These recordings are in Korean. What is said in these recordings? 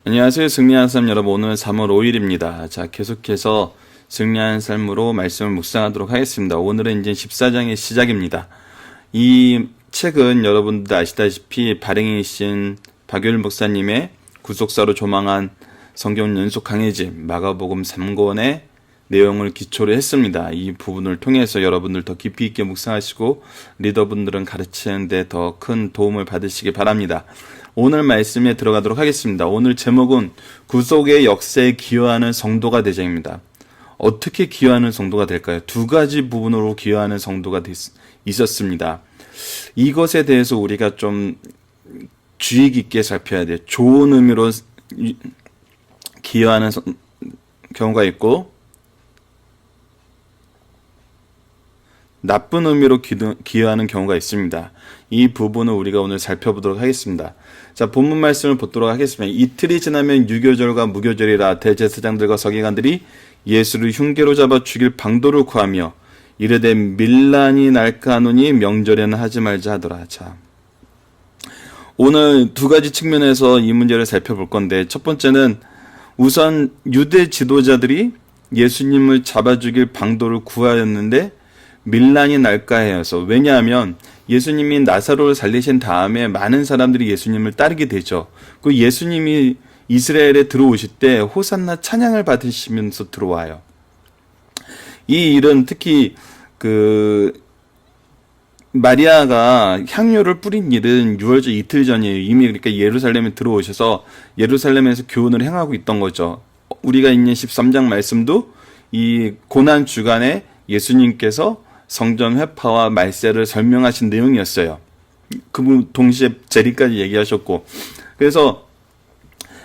안녕하세요. 승리하는 삶 여러분. 오늘은 3월 5일입니다. 자, 계속해서 승리하는 삶으로 말씀을 묵상하도록 하겠습니다. 오늘은 이제 14장의 시작입니다. 이 책은 여러분들 아시다시피 발행이신 박유일 목사님의 구속사로 조망한 성경 연속 강해집 마가복음 3권의 내용을 기초로 했습니다. 이 부분을 통해서 여러분들 더 깊이 있게 묵상하시고 리더분들은 가르치는 데 더 큰 도움을 받으시기 바랍니다. 오늘 말씀에 들어가도록 하겠습니다. 오늘 제목은 구속의 역사에 기여하는 성도가 되자입니다. 어떻게 기여하는 성도가 될까요? 두 가지 부분으로 기여하는 성도가 있었습니다. 이것에 대해서 우리가 좀 주의 깊게 살펴야 돼요. 좋은 의미로 기여하는 경우가 있고 나쁜 의미로 기여하는 경우가 있습니다. 이 부분을 우리가 오늘 살펴보도록 하겠습니다. 자, 본문 말씀을 보도록 하겠습니다. 이틀이 지나면 유교절과 무교절이라 대제사장들과 서기관들이 예수를 흉계로 잡아 죽일 방도를 구하며 이르되 밀란이 날까 하노니 명절에는 하지 말자 하더라. 자, 오늘 두 가지 측면에서 이 문제를 살펴볼 건데, 첫 번째는 우선 유대 지도자들이 예수님을 잡아 죽일 방도를 구하였는데 밀란이 날까 해서, 왜냐하면 예수님이 나사로를 살리신 다음에 많은 사람들이 예수님을 따르게 되죠. 그 예수님이 이스라엘에 들어오실 때 호산나 찬양을 받으시면서 들어와요. 이 일은 특히 마리아가 향료를 뿌린 일은 유월절 이틀 전이에요. 이미 그러니까 예루살렘에 들어오셔서 예루살렘에서 교훈을 행하고 있던 거죠. 우리가 읽는 13장 말씀도 이 고난 주간에 예수님께서 성전 회파와 말세를 설명하신 내용이었어요. 그분 동시에 재림까지 얘기하셨고, 그래서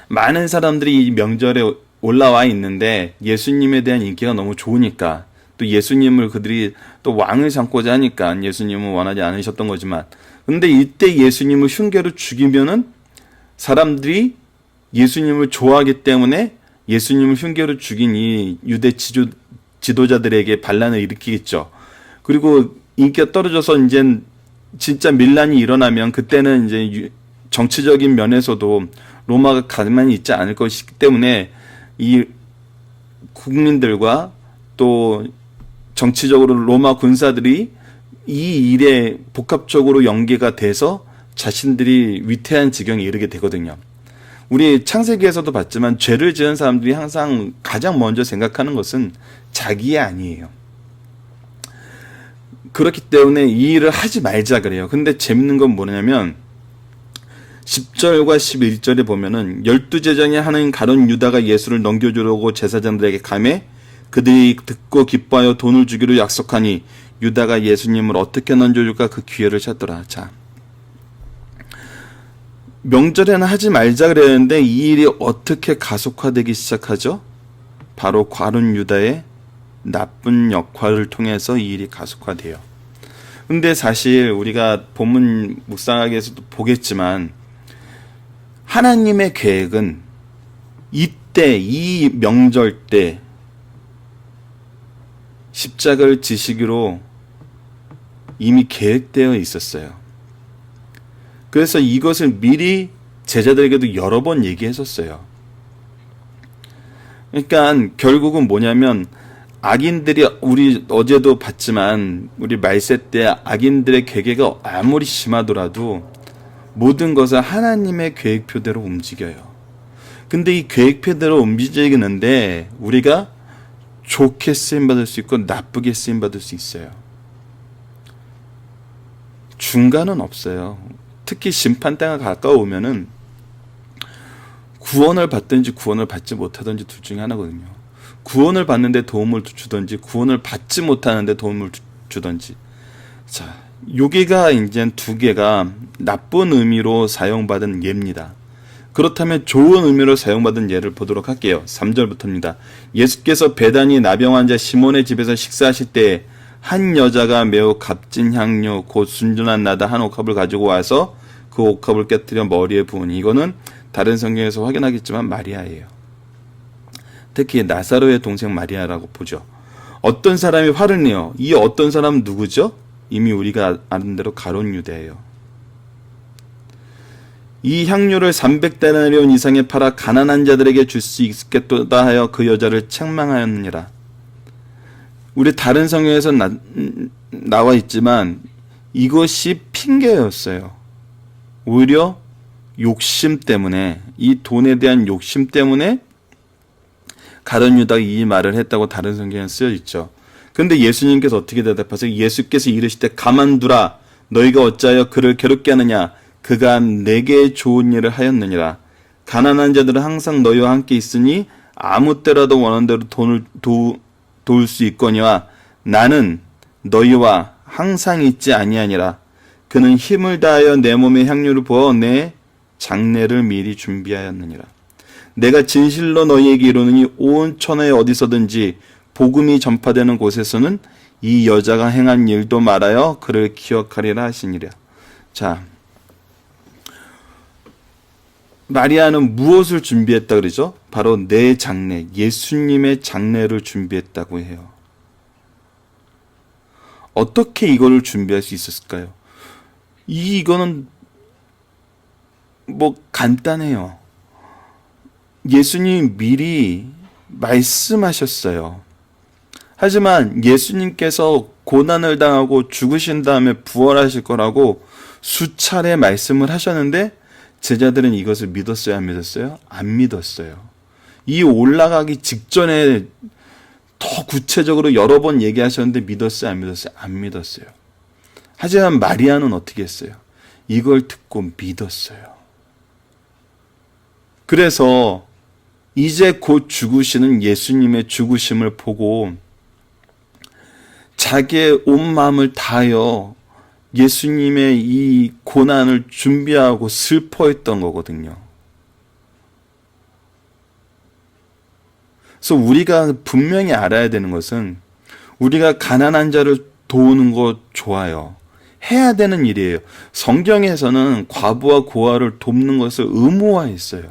많은 사람들이 이 명절에 올라와 있는데 예수님에 대한 인기가 너무 좋으니까, 또 예수님을 그들이 또 왕을 삼고자 하니까 예수님은 원하지 않으셨던 거지만, 근데 이때 예수님을 흉계로 죽이면은 사람들이 예수님을 좋아하기 때문에 예수님을 흉계로 죽인 이 유대 지도자들에게 반란을 일으키겠죠. 그리고 인기가 떨어져서 이제 진짜 밀란이 일어나면 그때는 이제 정치적인 면에서도 로마가 가만히 있지 않을 것이기 때문에 이 국민들과 또 정치적으로 로마 군사들이 이 일에 복합적으로 연계가 돼서 자신들이 위태한 지경에 이르게 되거든요. 우리 창세기에서도 봤지만 죄를 지은 사람들이 항상 가장 먼저 생각하는 것은 자기의 아니에요. 그렇기 때문에 이 일을 하지 말자 그래요. 근데 재밌는 건 뭐냐면 10절과 11절에 보면은 12제장이 하는 가룟 유다가 예수를 넘겨주려고 제사장들에게 가매 그들이 듣고 기뻐하여 돈을 주기로 약속하니 유다가 예수님을 어떻게 넘겨줄까 그 기회를 찾더라. 자, 명절에는 하지 말자 그랬는데 이 일이 어떻게 가속화되기 시작하죠? 바로 가룟 유다의 나쁜 역할을 통해서 이 일이 가속화돼요. 근데 사실 우리가 본문 묵상하기에서도 보겠지만 하나님의 계획은 이때 이 명절 때 십자가를 지시기로 이미 계획되어 있었어요. 그래서 이것을 미리 제자들에게도 여러 번 얘기했었어요. 그러니까 결국은 뭐냐면 악인들이, 우리 어제도 봤지만 우리 말세 때 악인들의 계계가 아무리 심하더라도 모든 것은 하나님의 계획표대로 움직여요. 근데 이 계획표대로 움직이는데 우리가 좋게 쓰임받을 수 있고 나쁘게 쓰임받을 수 있어요. 중간은 없어요. 특히 심판때가 가까우면은 구원을 받든지 구원을 받지 못하든지 둘 중에 하나거든요. 구원을 받는데 도움을 주든지 구원을 받지 못하는데 도움을 주든지. 자, 여기가 이제 두 개가 나쁜 의미로 사용받은 예입니다. 그렇다면 좋은 의미로 사용받은 예를 보도록 할게요. 3절부터입니다. 예수께서 베다니 나병 환자 시몬의 집에서 식사하실 때 한 여자가 매우 값진 향료 곧 순전한 나다 한 옥합을 가지고 와서 그 옥합을 깨뜨려 머리에 부으니, 이거는 다른 성경에서 확인하겠지만 마리아예요. 특히 나사로의 동생 마리아라고 보죠. 어떤 사람이 화를 내요. 이 어떤 사람은 누구죠? 이미 우리가 아는 대로 가룟 유다예요. 이 향료를 300데나리온 이상에 팔아 가난한 자들에게 줄 수 있겠도다 하여 그 여자를 책망하였느니라. 우리 다른 성경에서 나와 있지만 이것이 핑계였어요. 오히려 욕심 때문에, 이 돈에 대한 욕심 때문에 가룟 유다가 이 말을 했다고 다른 성경에 쓰여 있죠. 그런데 예수님께서 어떻게 대답하세요? 예수께서 이르시되 가만두라. 너희가 어찌하여 그를 괴롭게 하느냐? 그가 내게 좋은 일을 하였느니라. 가난한 자들은 항상 너희와 함께 있으니 아무 때라도 원하는 대로 돈을 도울 수 있거니와 나는 너희와 항상 있지 아니하니라. 그는 힘을 다하여 내 몸에 향유를 부어 내 장례를 미리 준비하였느니라. 내가 진실로 너희에게 이르노니 온 천하에 어디서든지 복음이 전파되는 곳에서는 이 여자가 행한 일도 말하여 그를 기억하리라 하시니라. 자, 마리아는 무엇을 준비했다 그러죠? 바로 내 장례, 예수님의 장례를 준비했다고 해요. 어떻게 이거를 준비할 수 있었을까요? 이거는 뭐 간단해요. 예수님이 미리 말씀하셨어요. 하지만 예수님께서 고난을 당하고 죽으신 다음에 부활하실 거라고 수차례 말씀을 하셨는데 제자들은 이것을 믿었어요, 안 믿었어요? 안 믿었어요. 이 올라가기 직전에 더 구체적으로 여러 번 얘기하셨는데 믿었어요, 안 믿었어요? 안 믿었어요. 하지만 마리아는 어떻게 했어요? 이걸 듣고 믿었어요. 그래서 이제 곧 죽으시는 예수님의 죽으심을 보고 자기의 온 마음을 다하여 예수님의 이 고난을 준비하고 슬퍼했던 거거든요. 그래서 우리가 분명히 알아야 되는 것은 우리가 가난한 자를 도우는 것 좋아요. 해야 되는 일이에요. 성경에서는 과부와 고아를 돕는 것을 의무화했어요.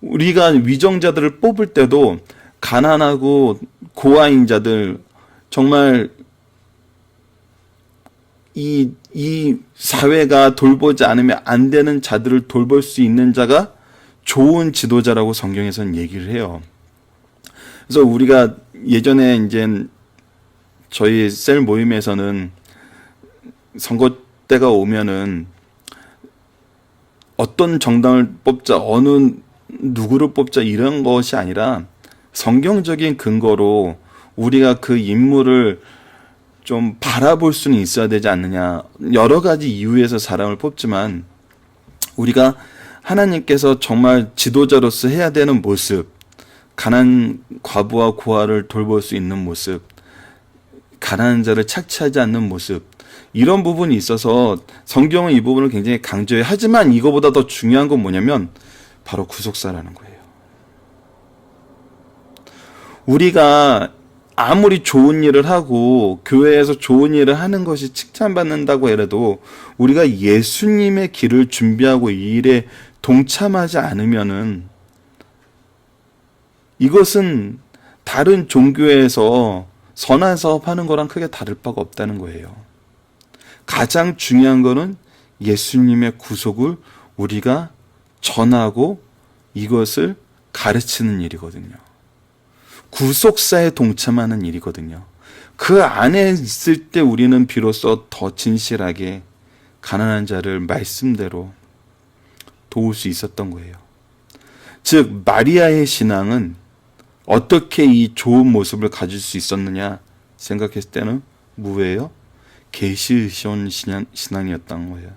우리가 위정자들을 뽑을 때도 가난하고 고아인 자들, 정말 이 사회가 돌보지 않으면 안 되는 자들을 돌볼 수 있는 자가 좋은 지도자라고 성경에서는 얘기를 해요. 그래서 우리가 예전에 이제 저희 셀 모임에서는 선거 때가 오면은 어떤 정당을 뽑자, 어느 누구를 뽑자 이런 것이 아니라 성경적인 근거로 우리가 그 인물을 좀 바라볼 수는 있어야 되지 않느냐. 여러 가지 이유에서 사람을 뽑지만 우리가 하나님께서 정말 지도자로서 해야 되는 모습, 가난 과부와 고아를 돌볼 수 있는 모습, 가난한 자를 착취하지 않는 모습, 이런 부분이 있어서 성경은 이 부분을 굉장히 강조해요. 하지만 이거보다 더 중요한 건 뭐냐면 바로 구속사라는 거예요. 우리가 아무리 좋은 일을 하고 교회에서 좋은 일을 하는 것이 칭찬받는다고 해도 우리가 예수님의 길을 준비하고 이 일에 동참하지 않으면은 이것은 다른 종교에서 선한 사업하는 거랑 크게 다를 바가 없다는 거예요. 가장 중요한 거는 예수님의 구속을 우리가 전하고 이것을 가르치는 일이거든요. 구속사에 동참하는 일이거든요. 그 안에 있을 때 우리는 비로소 더 진실하게 가난한 자를 말씀대로 도울 수 있었던 거예요. 즉 마리아의 신앙은 어떻게 이 좋은 모습을 가질 수 있었느냐 생각했을 때는 뭐예요? 계시의존 신앙이었던 거예요.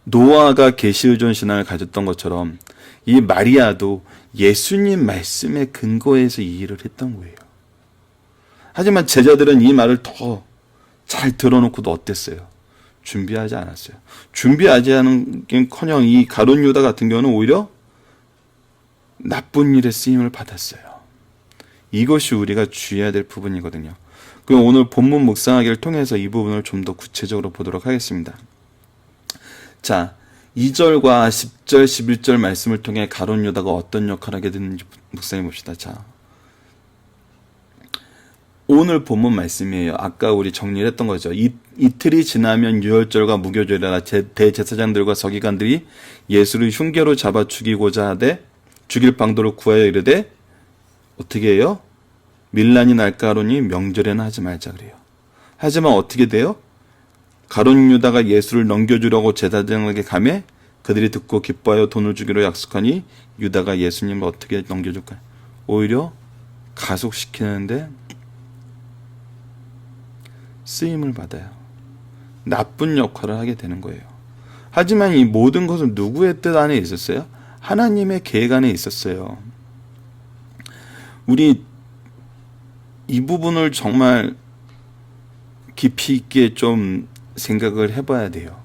노아가 계시의존 신앙을 가졌던 것처럼 이 마리아도 예수님 말씀의 근거에서 이 일을 했던 거예요. 하지만 제자들은 이 말을 더 잘 들어놓고도 어땠어요? 준비하지 않았어요. 준비하지 않은 게커녕 이 가룟 유다 같은 경우는 오히려 나쁜 일에 쓰임을 받았어요. 이것이 우리가 주의해야 될 부분이거든요. 그럼 오늘 본문 묵상하기를 통해서 이 부분을 좀 더 구체적으로 보도록 하겠습니다. 자, 2절과 10절, 11절 말씀을 통해 가룟 유다가 어떤 역할을 하게 됐는지 묵상해 봅시다. 자, 오늘 본문 말씀이에요. 아까 우리 정리를 했던 거죠. 이틀이 지나면 유월절과 무교절이라 대제사장들과 서기관들이 예수를 흉계로 잡아 죽이고자 하되 죽일 방도를 구하여 이르되 어떻게 해요? 밀란이 날까 하노니 명절에는 하지 말자 그래요. 하지만 어떻게 돼요? 가룟 유다가 예수를 넘겨주려고 제사장에게 가매 그들이 듣고 기뻐하여 돈을 주기로 약속하니 유다가 예수님을 어떻게 넘겨줄까요? 오히려 가속시키는데 쓰임을 받아요. 나쁜 역할을 하게 되는 거예요. 하지만 이 모든 것은 누구의 뜻 안에 있었어요? 하나님의 계획 안에 있었어요. 우리 이 부분을 정말 깊이 있게 좀 생각을 해봐야 돼요.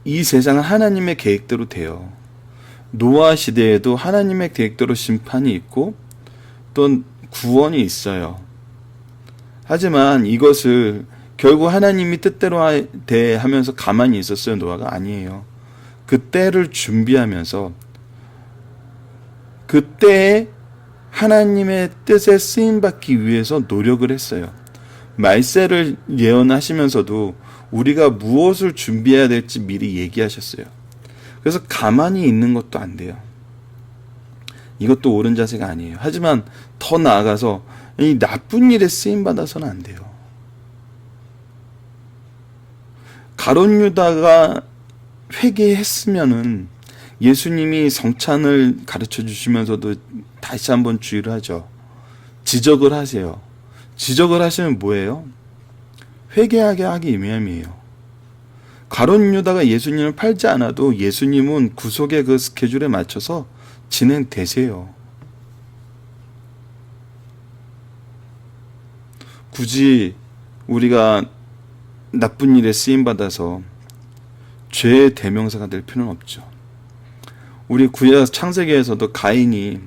이 세상은 하나님의 계획대로 돼요. 노아 시대에도 하나님의 계획대로 심판이 있고 또 구원이 있어요. 하지만 이것을 결국 하나님이 뜻대로 하면서 가만히 있었어요? 노아가? 아니에요. 그때를 준비하면서 그때에 하나님의 뜻에 쓰임받기 위해서 노력을 했어요. 말세를 예언하시면서도 우리가 무엇을 준비해야 될지 미리 얘기하셨어요. 그래서 가만히 있는 것도 안 돼요. 이것도 옳은 자세가 아니에요. 하지만 더 나아가서 이 나쁜 일에 쓰임받아서는 안 돼요. 가룟 유다가 회개했으면은 예수님이 성찬을 가르쳐 주시면서도 다시 한번 주의를 하죠. 지적을 하세요. 지적을 하시면 뭐예요? 회개하게 하기 위함이에요. 가룟 유다가 예수님을 팔지 않아도 예수님은 구속의 그 스케줄에 맞춰서 진행되세요. 굳이 우리가 나쁜 일에 쓰임받아서 죄의 대명사가 될 필요는 없죠. 우리 구약 창세기에서도 가인이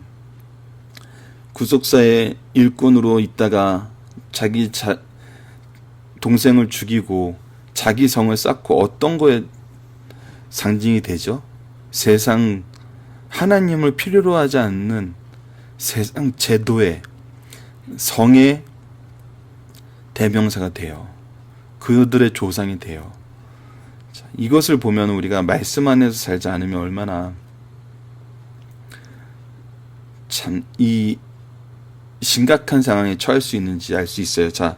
구속사의 일꾼으로 있다가 자기 동생을 죽이고 자기 성을 쌓고 어떤 거에 상징이 되죠? 세상 하나님을 필요로 하지 않는 세상 제도의 성의 대명사가 돼요. 그들의 조상이 돼요. 자, 이것을 보면 우리가 말씀 안에서 살지 않으면 얼마나 참 이 심각한 상황에 처할 수 있는지 알 수 있어요. 자,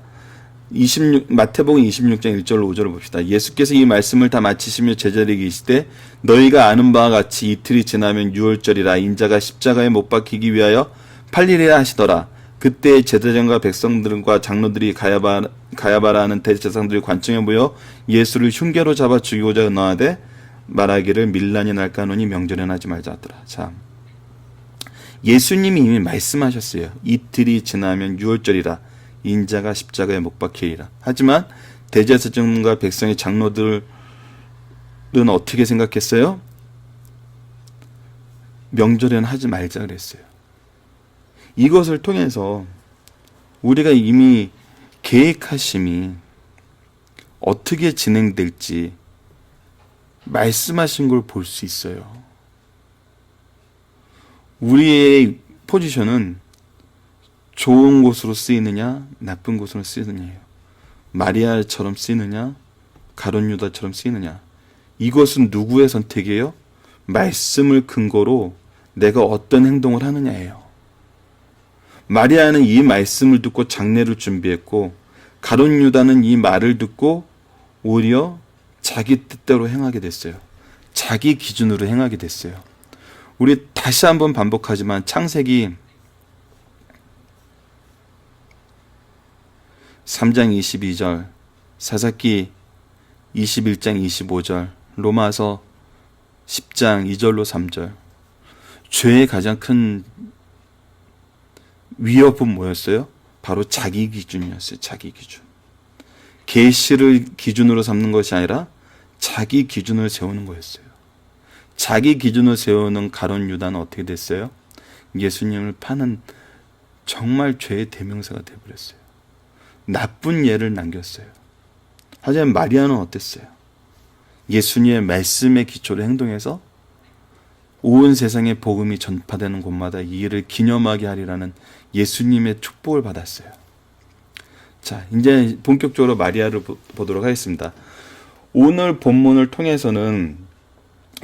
마태복음 26장 1절 5절을 봅시다. 예수께서 이 말씀을 다 마치시며 제자들에게 이르시되 너희가 아는 바와 같이 이틀이 지나면 유월절이라 인자가 십자가에 못 박히기 위하여 팔리리라 하시더라. 그때 제사장과 백성들과 장로들이 가야바라 하는 대제사장들이 관청에 모여 예수를 흉계로 잡아 죽이고자 은하되 말하기를 밀란이 날까 하노니 명절에는 하지 말자 하더라. 자, 예수님이 이미 말씀하셨어요. 이틀이 지나면 유월절이라 인자가 십자가에 못 박히리라. 하지만 대제사장과 백성의 장로들은 어떻게 생각했어요? 명절에는 하지 말자 그랬어요. 이것을 통해서 우리가 이미 계획하심이 어떻게 진행될지 말씀하신 걸 볼 수 있어요. 우리의 포지션은 좋은 곳으로 쓰이느냐 나쁜 곳으로 쓰이느냐예요. 마리아처럼 쓰이느냐 가룟 유다처럼 쓰이느냐. 이것은 누구의 선택이에요? 말씀을 근거로 내가 어떤 행동을 하느냐예요. 마리아는 이 말씀을 듣고 장례를 준비했고 가룟 유다는 이 말을 듣고 오히려 자기 뜻대로 행하게 됐어요. 자기 기준으로 행하게 됐어요. 우리 다시 한번 반복하지만 창세기 3장 22절, 사사기 21장 25절, 로마서 10장 2절로 3절. 죄의 가장 큰 위협은 뭐였어요? 바로 자기 기준이었어요. 자기 기준. 계시를 기준으로 삼는 것이 아니라 자기 기준을 세우는 거였어요. 자기 기준을 세우는 가룟 유다는 어떻게 됐어요? 예수님을 파는 정말 죄의 대명사가 되어버렸어요. 나쁜 예를 남겼어요. 하지만 마리아는 어땠어요? 예수님의 말씀에 기초로 행동해서 온 세상에 복음이 전파되는 곳마다 이 일을 기념하게 하리라는 예수님의 축복을 받았어요. 자, 이제 본격적으로 마리아를 보도록 하겠습니다. 오늘 본문을 통해서는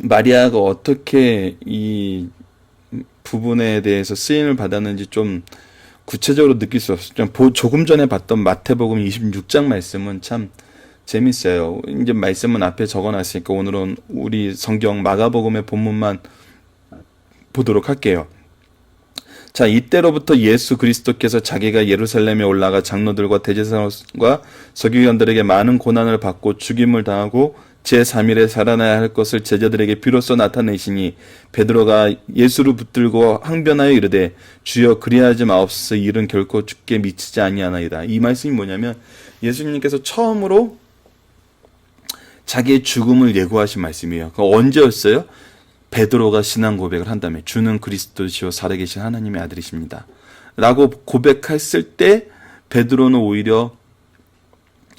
마리아가 어떻게 이 부분에 대해서 쓰임을 받았는지 좀 구체적으로 느낄 수 없었죠. 조금 전에 봤던 마태복음 26장 말씀은 참 재밌어요. 이제 말씀은 앞에 적어놨으니까 오늘은 우리 성경 마가복음의 본문만 보도록 할게요. 자, 이때로부터 예수 그리스도께서 자기가 예루살렘에 올라가 장로들과 대제사장과 서기관들에게 많은 고난을 받고 죽임을 당하고 제3일에 살아나야 할 것을 제자들에게 비로소 나타내시니 베드로가 예수를 붙들고 항변하여 이르되 주여 그리하지 마옵소서 이 일은 결코 죽게 미치지 아니하나이다. 이 말씀이 뭐냐면 예수님께서 처음으로 자기의 죽음을 예고하신 말씀이에요. 그 언제였어요? 베드로가 신앙 고백을 한 다음에 주는 그리스도시요 살아계신 하나님의 아들이십니다 라고 고백했을 때 베드로는 오히려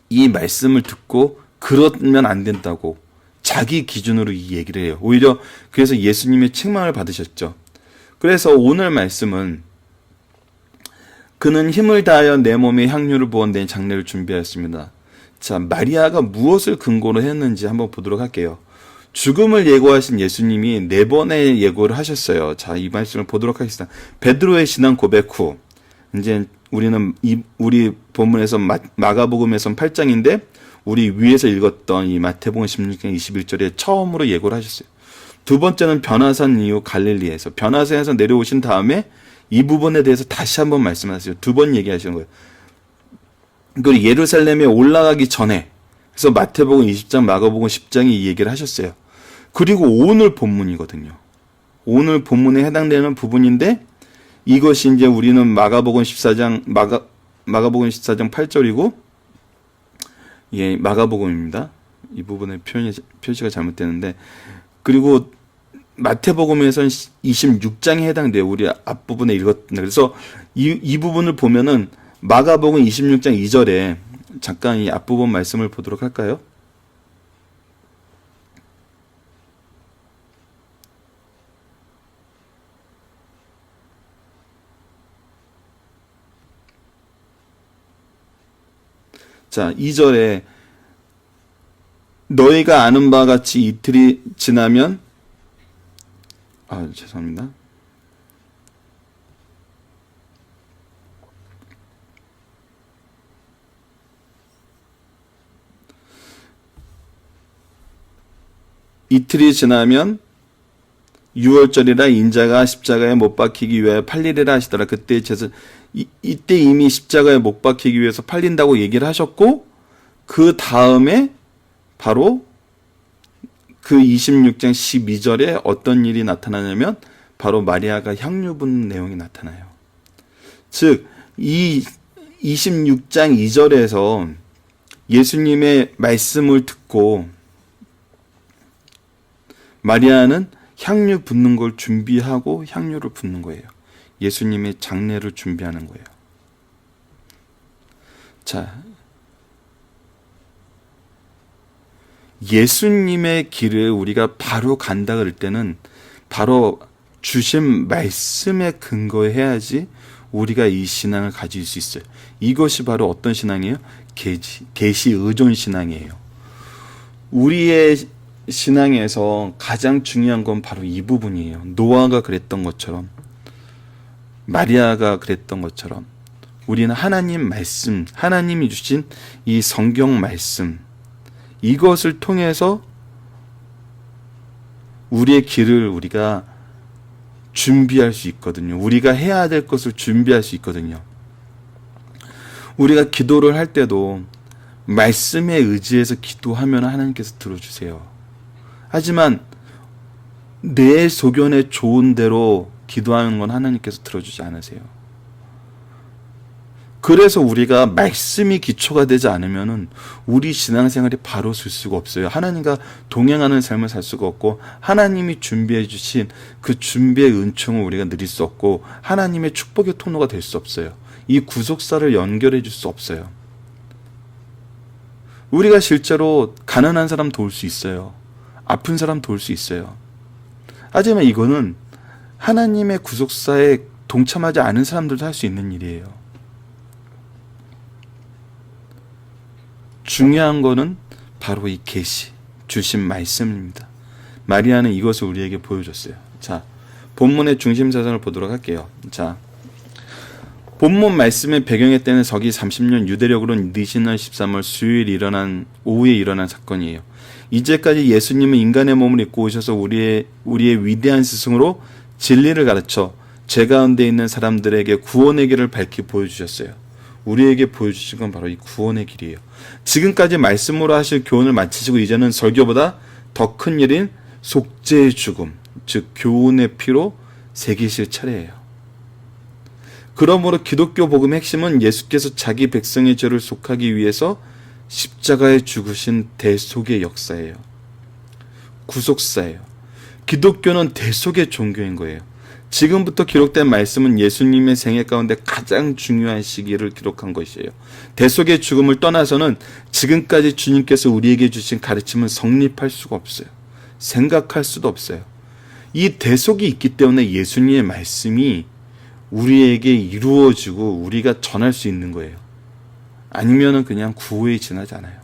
이 말씀을 듣고 그러면 안 된다고 자기 기준으로 이 얘기를 해요. 오히려 그래서 예수님의 책망을 받으셨죠. 그래서 오늘 말씀은 그는 힘을 다하여 내 몸에 향유를 부어 내 장례를 준비하였습니다. 자, 마리아가 무엇을 근거로 했는지 한번 보도록 할게요. 죽음을 예고하신 예수님이 4번의 예고를 하셨어요. 자, 이 말씀을 보도록 하겠습니다. 베드로의 신앙 고백 후, 이제 우리는 우리 본문에서 마가복음에선 8장인데, 우리 위에서 읽었던 이 마태복음 16장 21절에 처음으로 예고를 하셨어요. 두 번째는 변화산 이후 갈릴리에서, 변화산에서 내려오신 다음에 이 부분에 대해서 다시 한번 말씀하세요. 2번 얘기하시는 거예요. 그리고 예루살렘에 올라가기 전에, 그래서 마태복음 20장, 마가복음 10장이 이 얘기를 하셨어요. 그리고 오늘 본문이거든요. 오늘 본문에 해당되는 부분인데 이것이 이제 우리는 마가복음 14장 마가복음 14장 8절이고 예, 마가복음입니다. 이 부분에 표시가 잘못되는데 그리고 마태복음에서는 26장에 해당돼요. 우리 앞부분에 읽었는데 그래서 이 부분을 보면은 마가복음 26장 2절에 잠깐 이 앞부분 말씀을 보도록 할까요? 자, 2절에 너희가 아는 바와 같이 이틀이 지나면 죄송합니다. 이틀이 지나면 6월절이라 인자가 십자가에 못 박히기 위하여 팔리리라 하시더라. 그때 이때 이미 십자가에 못 박히기 위해서 팔린다고 얘기를 하셨고 그 다음에 바로 그 26장 12절에 어떤 일이 나타나냐면 바로 마리아가 향유 붓는 내용이 나타나요. 즉 이 26장 2절에서 예수님의 말씀을 듣고 마리아는 향유 붓는 걸 준비하고 향유를 붓는 거예요. 예수님의 장례를 준비하는 거예요. 자, 예수님의 길을 우리가 바로 간다 그럴 때는 바로 주신 말씀에 근거해야지 우리가 이 신앙을 가질 수 있어요. 이것이 바로 어떤 신앙이에요? 계시 의존 신앙이에요. 우리의 신앙에서 가장 중요한 건 바로 이 부분이에요. 노아가 그랬던 것처럼 마리아가 그랬던 것처럼 우리는 하나님 말씀, 하나님이 주신 이 성경 말씀 이것을 통해서 우리의 길을 우리가 준비할 수 있거든요. 우리가 해야 될 것을 준비할 수 있거든요. 우리가 기도를 할 때도 말씀에 의지해서 기도하면 하나님께서 들어주세요. 하지만 내 소견에 좋은 대로 기도하는 건 하나님께서 들어주지 않으세요. 그래서 우리가 말씀이 기초가 되지 않으면은 우리 신앙생활이 바로 설 수가 없어요. 하나님과 동행하는 삶을 살 수가 없고 하나님이 준비해 주신 그 준비의 은총을 우리가 누릴 수 없고 하나님의 축복의 통로가 될 수 없어요. 이 구속사를 연결해 줄 수 없어요. 우리가 실제로 가난한 사람 도울 수 있어요. 아픈 사람 도울 수 있어요. 하지만 이거는 하나님의 구속사에 동참하지 않은 사람들도 할 수 있는 일이에요. 중요한 거는 바로 이 계시, 주신 말씀입니다. 마리아는 이것을 우리에게 보여줬어요. 자, 본문의 중심 사상을 보도록 할게요. 자, 본문 말씀의 배경의 때는 서기 30년 유대력으로는 니시날 13월 수요일 오후에 일어난 사건이에요. 이제까지 예수님은 인간의 몸을 입고 오셔서 우리의 위대한 스승으로 진리를 가르쳐 죄 가운데 있는 사람들에게 구원의 길을 밝히 보여주셨어요. 우리에게 보여주신 건 바로 이 구원의 길이에요. 지금까지 말씀으로 하실 교훈을 마치시고 이제는 설교보다 더 큰 일인 속죄의 죽음, 즉 교훈의 피로 새기실 차례예요. 그러므로 기독교 복음의 핵심은 예수께서 자기 백성의 죄를 속하기 위해서 십자가에 죽으신 대속의 역사예요. 구속사예요. 기독교는 대속의 종교인 거예요. 지금부터 기록된 말씀은 예수님의 생애 가운데 가장 중요한 시기를 기록한 것이에요. 대속의 죽음을 떠나서는 지금까지 주님께서 우리에게 주신 가르침은 성립할 수가 없어요. 생각할 수도 없어요. 이 대속이 있기 때문에 예수님의 말씀이 우리에게 이루어지고 우리가 전할 수 있는 거예요. 아니면은 그냥 구호에 지나지 않아요.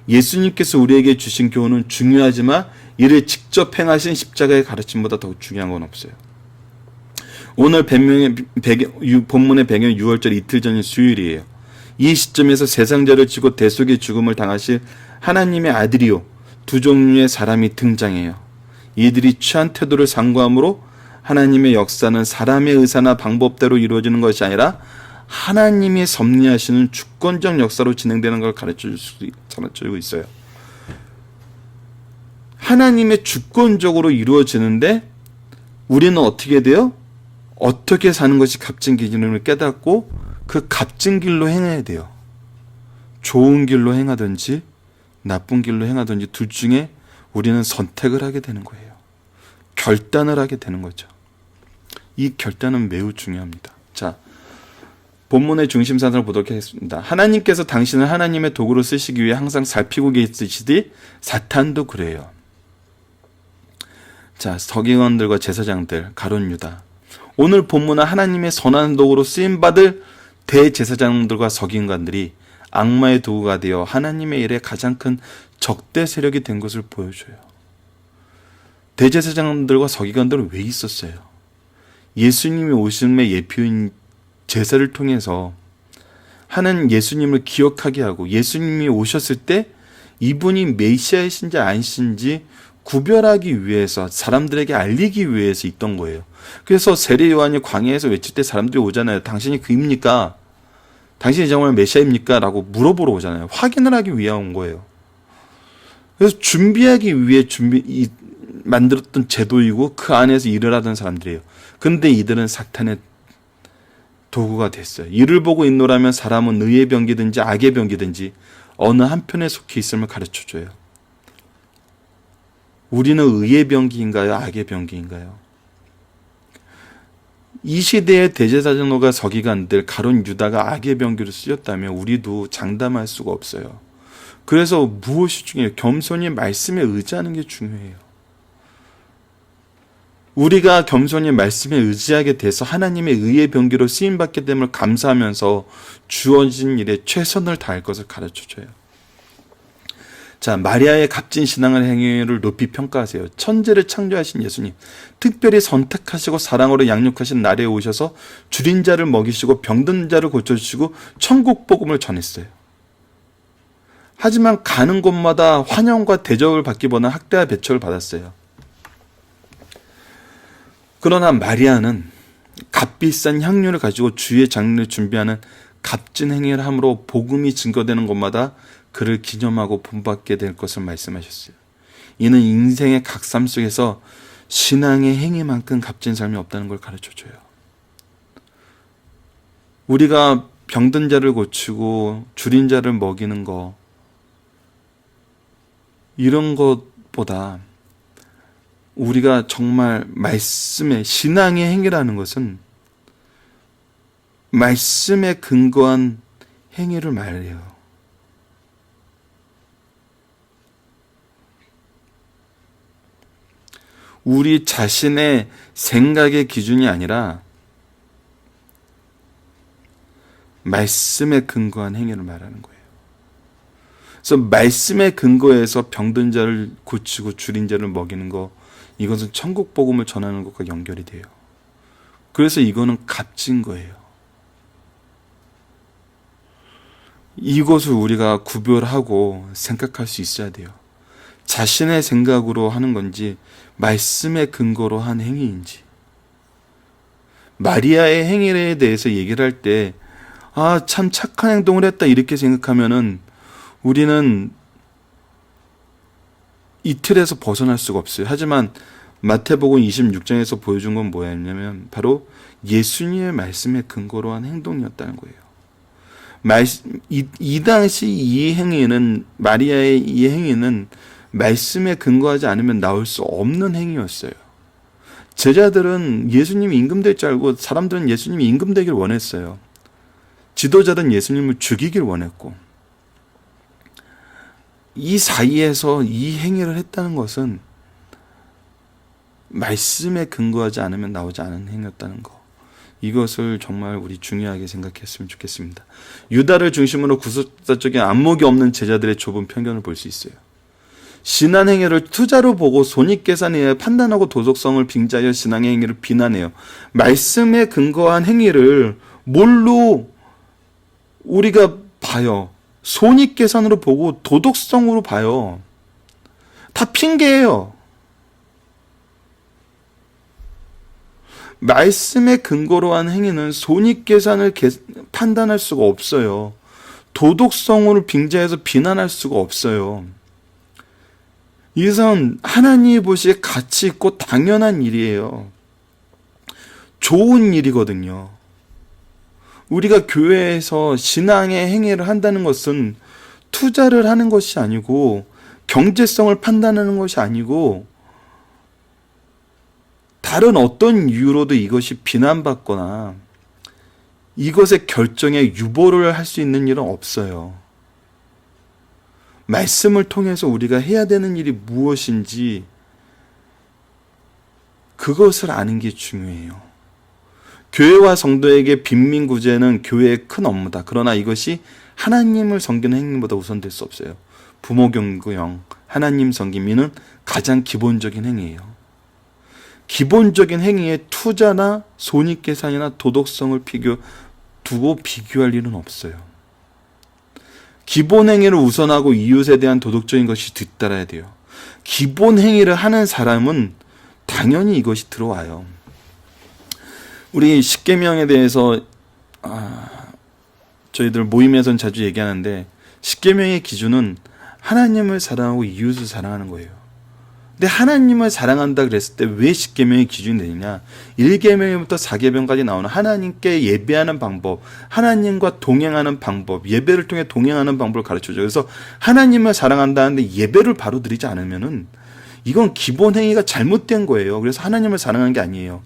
예수님께서 우리에게 주신 교훈은 중요하지만 이를 직접 행하신 십자가의 가르침보다 더 중요한 건 없어요. 오늘 본문의 배경은 6월절 이틀 전인 수요일이에요. 이 시점에서 세상죄를 지고 대속의 죽음을 당하실 하나님의 아들이요, 두 종류의 사람이 등장해요. 이들이 취한 태도를 상고함으로 하나님의 역사는 사람의 의사나 방법대로 이루어지는 것이 아니라 하나님이 섭리하시는 주권적 역사로 진행되는 걸 가르쳐주고 있어요. 하나님의 주권적으로 이루어지는데 우리는 어떻게 돼요? 어떻게 사는 것이 값진 기준을 깨닫고 그 값진 길로 행해야 돼요. 좋은 길로 행하든지 나쁜 길로 행하든지 둘 중에 우리는 선택을 하게 되는 거예요. 결단을 하게 되는 거죠. 이 결단은 매우 중요합니다. 자, 본문의 중심 사상을 보도록 하겠습니다. 하나님께서 당신을 하나님의 도구로 쓰시기 위해 항상 살피고 계시듯이 사탄도 그래요. 자, 서기관들과 제사장들, 가룟 유다. 오늘 본문은 하나님의 선한 도구로 쓰임받을 대제사장들과 서기관들이 악마의 도구가 되어 하나님의 일에 가장 큰 적대 세력이 된 것을 보여줘요. 대제사장들과 서기관들은 왜 있었어요? 예수님이 오심의 예표인 제사를 통해서 하는 예수님을 기억하게 하고 예수님이 오셨을 때 이분이 메시아이신지 아니신지 구별하기 위해서 사람들에게 알리기 위해서 있던 거예요. 그래서 세례 요한이 광야에서 외칠 때 사람들이 오잖아요. 당신이 그입니까? 당신이 정말 메시아입니까? 라고 물어보러 오잖아요. 확인을 하기 위해 온 거예요. 그래서 준비하기 위해 만들었던 제도이고 그 안에서 일을 하던 사람들이에요. 근데 이들은 사탄의 도구가 됐어요. 이를 보고 있노라면 사람은 의의 병기든지 악의 병기든지 어느 한편에 속해 있음을 가르쳐줘요. 우리는 의의 병기인가요? 악의 병기인가요? 이 시대의 대제사장과 서기관들, 가룟 유다가 악의 병기로 쓰였다면 우리도 장담할 수가 없어요. 그래서 무엇이 중요해요? 겸손히 말씀에 의지하는 게 중요해요. 우리가 겸손히 말씀에 의지하게 돼서 하나님의 의의 병기로 쓰임받게 됨을 감사하면서 주어진 일에 최선을 다할 것을 가르쳐줘요. 자, 마리아의 값진 신앙의 행위를 높이 평가하세요. 천지를 창조하신 예수님, 특별히 선택하시고 사랑으로 양육하신 날에 오셔서 줄인 자를 먹이시고 병든 자를 고쳐주시고 천국 복음을 전했어요. 하지만 가는 곳마다 환영과 대접을 받기보다는 학대와 배척을 받았어요. 그러나 마리아는 값비싼 향료를 가지고 주의 장례를 준비하는 값진 행위를 함으로 복음이 증거되는 곳마다 그를 기념하고 본받게 될 것을 말씀하셨어요. 이는 인생의 각 삶 속에서 신앙의 행위만큼 값진 삶이 없다는 걸 가르쳐줘요. 우리가 병든 자를 고치고 줄인 자를 먹이는 거, 이런 것보다 우리가 정말 말씀의 신앙의 행위라는 것은 말씀에 근거한 행위를 말해요. 우리 자신의 생각의 기준이 아니라 말씀에 근거한 행위를 말하는 거예요. 그래서 말씀에 근거해서 병든 자를 고치고 줄인 자를 먹이는 거, 이것은 천국 복음을 전하는 것과 연결이 돼요. 그래서 이거는 값진 거예요. 이것을 우리가 구별하고 생각할 수 있어야 돼요. 자신의 생각으로 하는 건지 말씀에 근거로 한 행위인지. 마리아의 행위에 대해서 얘기를 할 때 참 착한 행동을 했다 이렇게 생각하면은 우리는 이 틀에서 벗어날 수가 없어요. 하지만 마태복음 26장에서 보여준 건 뭐였냐면 바로 예수님의 말씀에 근거로 한 행동이었다는 거예요. 이 당시 이 행위는, 마리아의 이 행위는 말씀에 근거하지 않으면 나올 수 없는 행위였어요. 제자들은 예수님이 임금될 줄 알고 사람들은 예수님이 임금되길 원했어요. 지도자들은 예수님을 죽이길 원했고, 이 사이에서 이 행위를 했다는 것은 말씀에 근거하지 않으면 나오지 않은 행위였다는 거. 이것을 정말 우리 중요하게 생각했으면 좋겠습니다. 유다를 중심으로 구속사적인 안목이 없는 제자들의 좁은 편견을 볼 수 있어요. 신한 행위를 투자로 보고 손익계산에 의해 판단하고 도덕성을 빙자하여 신앙의 행위를 비난해요. 말씀에 근거한 행위를 뭘로 우리가 봐요? 손익계산으로 보고 도덕성으로 봐요. 다 핑계예요. 말씀에 근거로 한 행위는 손익계산을 판단할 수가 없어요. 도덕성으로 빙자해서 비난할 수가 없어요. 이것은 하나님이 보시기에 가치 있고 당연한 일이에요. 좋은 일이거든요. 우리가 교회에서 신앙의 행위를 한다는 것은 투자를 하는 것이 아니고 경제성을 판단하는 것이 아니고 다른 어떤 이유로도 이것이 비난받거나 이것의 결정에 유보를 할 수 있는 일은 없어요. 말씀을 통해서 우리가 해야 되는 일이 무엇인지 그것을 아는 게 중요해요. 교회와 성도에게 빈민구제는 교회의 큰 업무다. 그러나 이것이 하나님을 섬기는 행위보다 우선될 수 없어요. 부모 경구형, 하나님 섬김이는 가장 기본적인 행위예요. 기본적인 행위에 투자나 손익계산이나 도덕성을 두고 비교할 일은 없어요. 기본 행위를 우선하고 이웃에 대한 도덕적인 것이 뒤따라야 돼요. 기본 행위를 하는 사람은 당연히 이것이 들어와요. 우리 십계명에 대해서 저희들 모임에서는 자주 얘기하는데 십계명의 기준은 하나님을 사랑하고 이웃을 사랑하는 거예요. 근데 하나님을 사랑한다 그랬을 때 왜 십계명의 기준이 되느냐? 1계명부터 4계명까지 나오는 하나님께 예배하는 방법, 하나님과 동행하는 방법, 예배를 통해 동행하는 방법을 가르쳐줘요. 그래서 하나님을 사랑한다는데 예배를 바로 드리지 않으면은 이건 기본 행위가 잘못된 거예요. 그래서 하나님을 사랑하는 게 아니에요.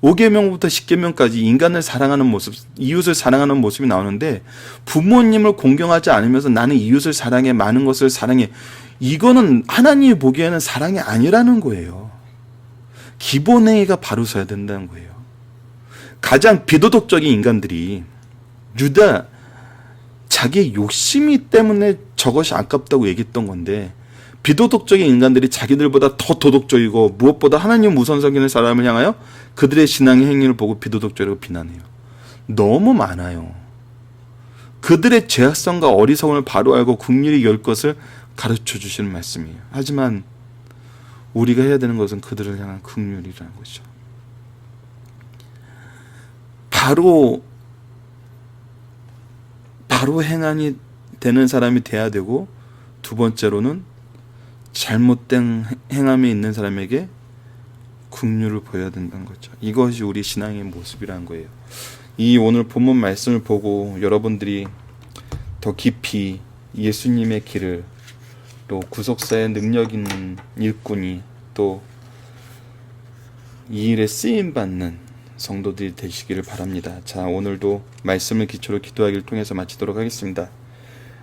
5계명부터 10계명까지 인간을 사랑하는 모습, 이웃을 사랑하는 모습이 나오는데 부모님을 공경하지 않으면서 나는 이웃을 사랑해, 많은 것을 사랑해. 이거는 하나님이 보기에는 사랑이 아니라는 거예요. 기본 행위가 바로 서야 된다는 거예요. 가장 비도덕적인 인간들이 유다 자기의 욕심이 때문에 저것이 아깝다고 얘기했던 건데 비도덕적인 인간들이 자기들보다 더 도덕적이고 무엇보다 하나님 우선 섬기는 사람을 향하여 그들의 신앙의 행위를 보고 비도덕적이라고 비난해요. 너무 많아요. 그들의 죄악성과 어리석음을 바로 알고 긍휼히 열 것을 가르쳐 주시는 말씀이에요. 하지만 우리가 해야 되는 것은 그들을 향한 긍휼이라는 거죠. 바로 행함이 되는 사람이 돼야 되고, 두 번째로는 잘못된 행함이 있는 사람에게 긍휼을 보여야 된다는 거죠. 이것이 우리 신앙의 모습이라는 거예요. 이 오늘 본문 말씀을 보고 여러분들이 더 깊이 예수님의 길을, 또 구속사의 능력 있는 일꾼이, 또 이 일에 쓰임받는 성도들이 되시기를 바랍니다. 자, 오늘도 말씀을 기초로 기도하기를 통해서 마치도록 하겠습니다.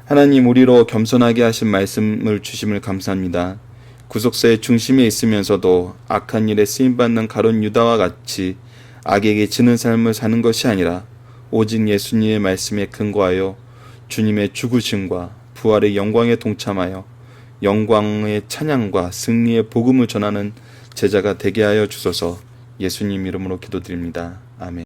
하나님, 우리로 겸손하게 하신 말씀을 주심을 감사합니다. 구속사의 중심에 있으면서도 악한 일에 쓰임받는 가룟 유다와 같이 악에게 지는 삶을 사는 것이 아니라 오직 예수님의 말씀에 근거하여 주님의 죽으심과 부활의 영광에 동참하여 영광의 찬양과 승리의 복음을 전하는 제자가 되게 하여 주소서. 예수님 이름으로 기도드립니다. 아멘.